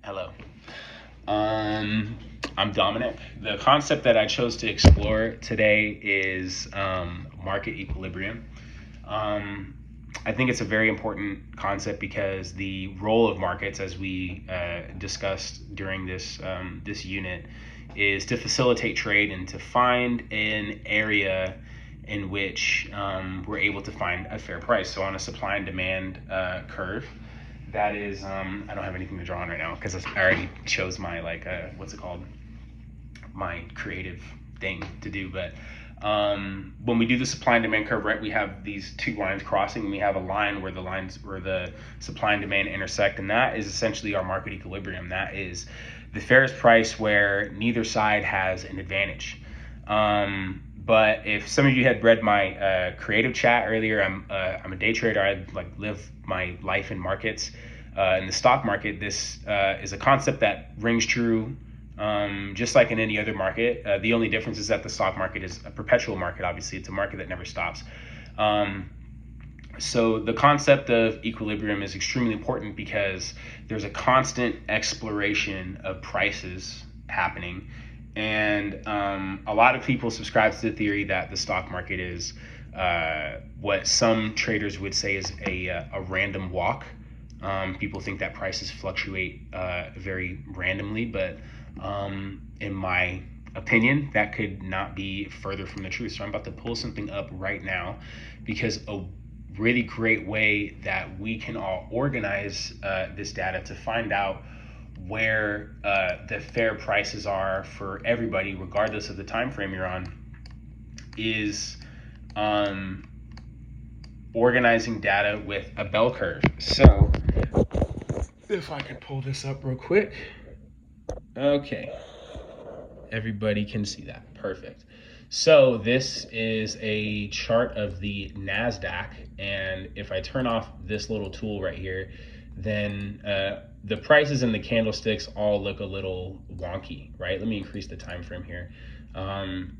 Hello. I'm Dominic. The concept that I chose to explore today is market equilibrium. I think it's a very important concept because the role of markets, as we discussed during this unit, is to facilitate trade and to find an area in which we're able to find a fair price. So on a supply and demand curve, that is, I don't have anything to draw on right now because I already chose my what's it called? My creative thing to do. But when we do the supply and demand curve, right, we have these two lines crossing, and we have a line where the supply and demand intersect, and that is essentially our market equilibrium. That is the fairest price where neither side has an advantage. But if some of you had read my creative chat earlier, I'm a day trader. I live my life in markets. In the stock market, this is a concept that rings true just like in any other market. The only difference is that the stock market is a perpetual market. Obviously, it's a market that never stops. So the concept of equilibrium is extremely important because there's a constant exploration of prices happening. And a lot of people subscribe to the theory that the stock market is what some traders would say is a random walk. People think that prices fluctuate very randomly, but in my opinion, that could not be further from the truth. So I'm about to pull something up right now because a really great way that we can all organize this data to find out where the fair prices are for everybody, regardless of the time frame you're on, is organizing data with a bell curve. So if I could pull this up real quick. Okay, everybody can see that. Perfect. So this is a chart of the NASDAQ, and if I turn off this little tool right here, then the prices and the candlesticks all look a little wonky, right? Let me increase the time frame here.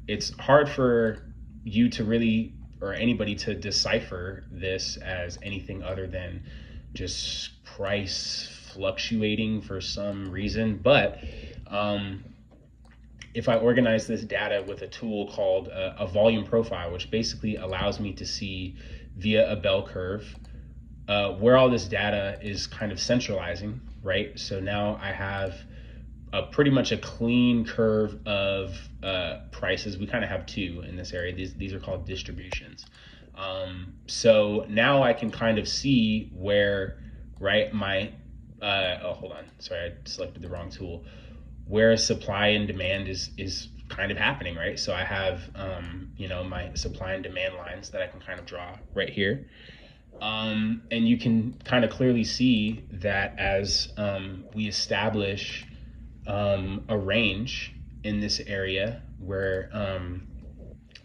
It's hard for you to really, or anybody to decipher this as anything other than just price fluctuating for some reason. But if I organize this data with a tool called a volume profile, which basically allows me to see via a bell curve where all this data is kind of centralizing, right? So now I have pretty much a clean curve of prices. We kind of have two in this area. These are called distributions. So now I can kind of see where, right, my, hold on, sorry, I selected the wrong tool, where supply and demand is kind of happening, right? So I have, my supply and demand lines that I can kind of draw right here. And you can kind of clearly see that as we establish a range in this area where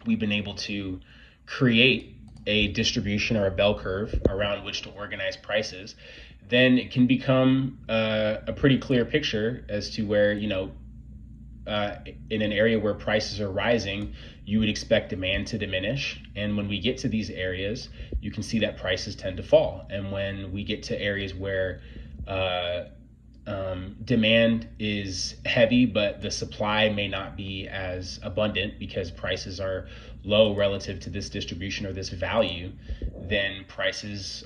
we've been able to create a distribution or a bell curve around which to organize prices, then it can become a pretty clear picture as to where, in an area where prices are rising, you would expect demand to diminish. And when we get to these areas, you can see that prices tend to fall. And when we get to areas where demand is heavy, but the supply may not be as abundant because prices are low relative to this distribution or this value, then prices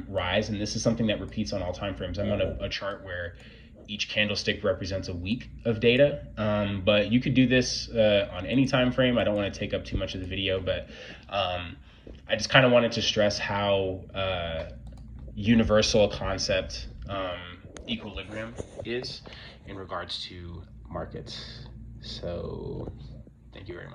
rise. And this is something that repeats on all time frames. I'm on a chart where each candlestick represents a week of data, but you could do this on any time frame. I don't want to take up too much of the video, but I just kind of wanted to stress how universal a concept equilibrium is in regards to markets. So thank you very much.